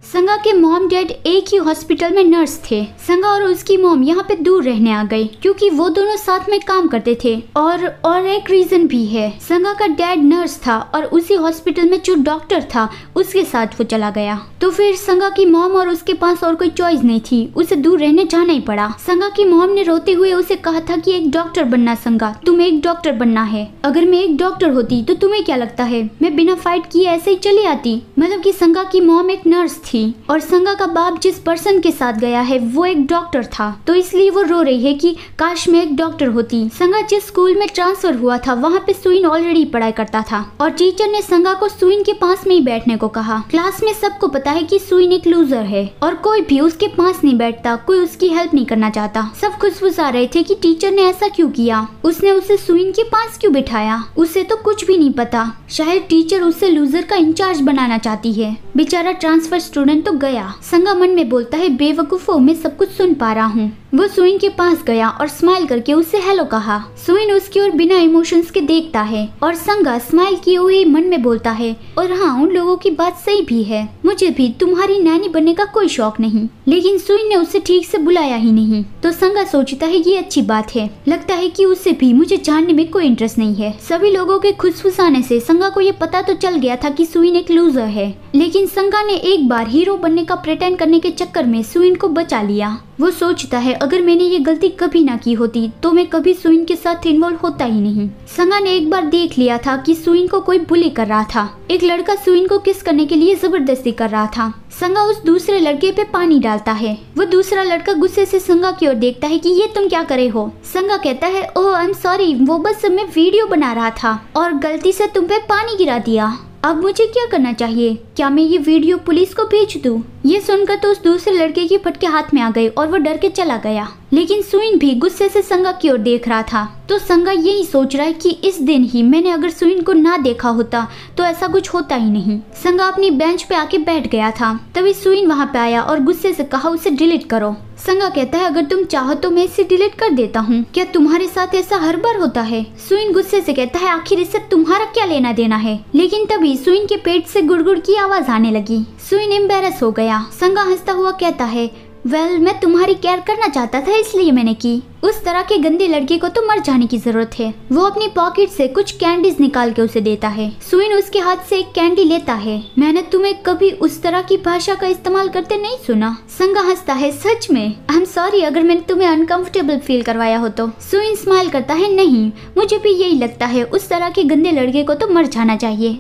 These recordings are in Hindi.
संगा के मॉम डैड एक ही हॉस्पिटल में नर्स थे। संगा और उसकी मॉम यहाँ पे दूर रहने आ गए क्योंकि वो दोनों साथ में काम करते थे और एक रीजन भी है। संगा का डैड नर्स था और उसी हॉस्पिटल में जो डॉक्टर था उसके साथ वो चला गया। तो फिर संगा की मॉम और उसके पास और कोई चॉइस नहीं थी, उसे दूर रहने जाना ही पड़ा। संगा की मॉम ने रोते हुए उसे कहा था कि एक डॉक्टर बनना संगा, तुम्हें एक डॉक्टर बनना है। अगर मैं एक डॉक्टर होती तो तुम्हें क्या लगता है मैं बिना फाइट किए ऐसे ही चली आती। मतलब कि संगा की मॉम एक नर्स थी और संगा का बाप जिस पर्सन के साथ गया है वो एक डॉक्टर था, तो इसलिए वो रो रही है कि काश मैं एक डॉक्टर होती। संगा जिस स्कूल में ट्रांसफर हुआ था वहाँ पे सुइन ऑलरेडी पढ़ाई करता था और टीचर ने संगा को सुइन के पास में ही बैठने को कहा। क्लास में सबको पता है कि सुइन एक लूजर है और कोई भी उसके पास नहीं बैठता, कोई उसकी हेल्प नहीं करना चाहता। सब खुशफुसा रहे थे कि टीचर ने ऐसा क्यों किया, उसने उसे सुइन के पास क्यों बिठाया, उसे तो कुछ भी नहीं पता। शायद टीचर उसे लूजर का इंचार्ज बनाना चाहती है। बेचारा ट्रांसफर स्टूडेंट तो गया। संगा मन में बोलता है बेवकूफो, मैं सब कुछ सुन पा रहा हूँ। वो सुइन के पास गया और स्माइल करके उससे हेलो कहा। सुइन उसकी ओर बिना इमोशंस के देखता है और संगा स्माइल किए हुए मन में बोलता है और हाँ, उन लोगों की बात सही भी है, मुझे भी तुम्हारी नैनी बनने का कोई शौक नहीं। लेकिन सुइन ने उसे ठीक से बुलाया ही नहीं। तो संगा सोचता है ये अच्छी बात है, लगता है कि उसे भी मुझे जानने में कोई इंटरेस्ट नहीं है। सभी लोगों के खुशफुसाने से संगा को ये पता तो चल गया था कि सुइन एक लूजर है, लेकिन संगा ने एक बार हीरो बनने का प्रिटेंड करने के चक्कर में सुइन को बचा लिया। वो सोचता है अगर मैंने ये गलती कभी ना की होती तो मैं कभी सुइन के साथ इन्वॉल्व होता ही नहीं। संगा ने एक बार देख लिया था कि सुइन को कोई बुली कर रहा था। एक लड़का सुइन को किस करने के लिए जबरदस्ती कर रहा था। संगा उस दूसरे लड़के पे पानी डालता है। वो दूसरा लड़का गुस्से से संगा की ओर देखता है कि ये तुम क्या करे हो। संगा कहता है ओह आई एम सॉरी, वो बस मैं वीडियो बना रहा था और गलती से तुम पे पानी गिरा दिया। अब मुझे क्या करना चाहिए, क्या मैं ये वीडियो पुलिस को भेज दूं? ये सुनकर तो उस दूसरे लड़के की फटके हाथ में आ गए और वो डर के चला गया। लेकिन सुइन भी गुस्से से संगा की ओर देख रहा था। तो संगा यही सोच रहा है कि इस दिन ही मैंने अगर सुइन को ना देखा होता तो ऐसा कुछ होता ही नहीं। संगा अपनी बेंच पे आके बैठ गया था। तभी सुइन वहाँ पे आया और गुस्से से कहा उसे डिलीट करो। संगा कहता है अगर तुम चाहो तो मैं इसे डिलीट कर देता हूँ, क्या तुम्हारे साथ ऐसा हर बार होता है? सुइन गुस्से से कहता है आखिर इससे तुम्हारा क्या लेना देना है? लेकिन तभी सुइन के पेट से गुड़गुड़ की आवाज आने लगी। सुइन एम्बैरस हो गया। संगा हंसता हुआ कहता है वेल, मैं तुम्हारी केयर करना चाहता था इसलिए मैंने की। उस तरह के गंदे लड़के को तो मर जाने की जरूरत है। वो अपनी पॉकेट से कुछ कैंडीज निकाल के उसे देता है। सुइन उसके हाथ से एक कैंडी लेता है। मैंने तुम्हें कभी उस तरह की भाषा का इस्तेमाल करते नहीं सुना। संगा हंसता है सच में? आई एम सॉरी अगर मैंने तुम्हें अनकंफर्टेबल फील करवाया हो तो। सुइन स्माइल करता है नहीं, मुझे भी यही लगता है, उस तरह के गंदे लड़के को तो मर जाना चाहिए।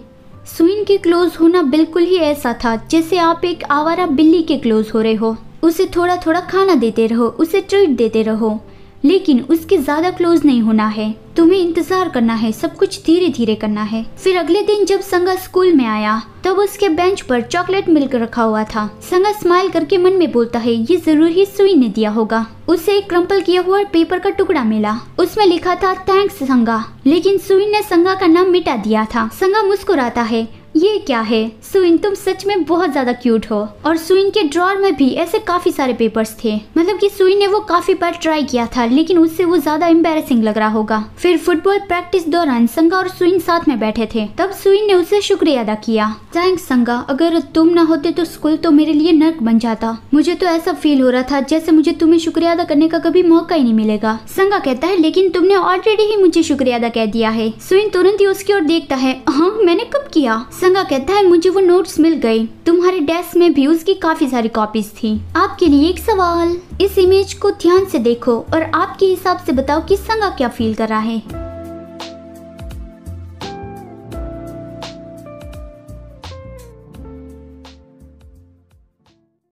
सुइन के क्लोज होना बिल्कुल ही ऐसा था जैसे आप एक आवारा बिल्ली के क्लोज हो रहे हो। उसे थोड़ा थोड़ा खाना देते रहो, उसे ट्रीट देते रहो, लेकिन उसके ज्यादा क्लोज नहीं होना है। तुम्हें इंतजार करना है, सब कुछ धीरे धीरे करना है। फिर अगले दिन जब संगा स्कूल में आया तब उसके बेंच पर चॉकलेट मिल्क रखा हुआ था। संगा स्माइल करके मन में बोलता है ये जरूर ही सुइन ने दिया होगा। उसे एक क्रम्पल किया हुआ पेपर का टुकड़ा मिला, उसमें लिखा था थैंक्स संगा, लेकिन सुइन ने संगा का नाम मिटा दिया था। संगा मुस्कुराता है ये क्या है सुइन, तुम सच में बहुत ज्यादा क्यूट हो। और सुइन के ड्रॉअर में भी ऐसे काफी सारे पेपर्स थे। मतलब कि सुइन ने वो काफी बार ट्राई किया था लेकिन उससे वो ज्यादा एम्बैरेसिंग लग रहा होगा। फिर फुटबॉल प्रैक्टिस दौरान संगा और सुइन साथ में बैठे थे। तब सुइन ने उसे शुक्रिया अदा किया। थैंक्स संगा, अगर तुम ना होते तो स्कूल तो मेरे लिए नर्क बन जाता। मुझे तो ऐसा फील हो रहा था जैसे मुझे तुम्हें शुक्रिया अदा करने का कभी मौका ही नहीं मिलेगा। संगा कहता है लेकिन तुमने ऑलरेडी ही मुझे शुक्रिया अदा कह दिया है। सुइन तुरंत ही उसकी ओर देखता है हाँ मैंने कब किया? संगा कहता है मुझे वो नोट्स मिल गए, तुम्हारे डेस्क में भी उसकी काफी सारी कॉपीज थी। आपके लिए एक सवाल, इस इमेज को ध्यान से देखो और आपके हिसाब से बताओ कि संगा क्या फील कर रहा है।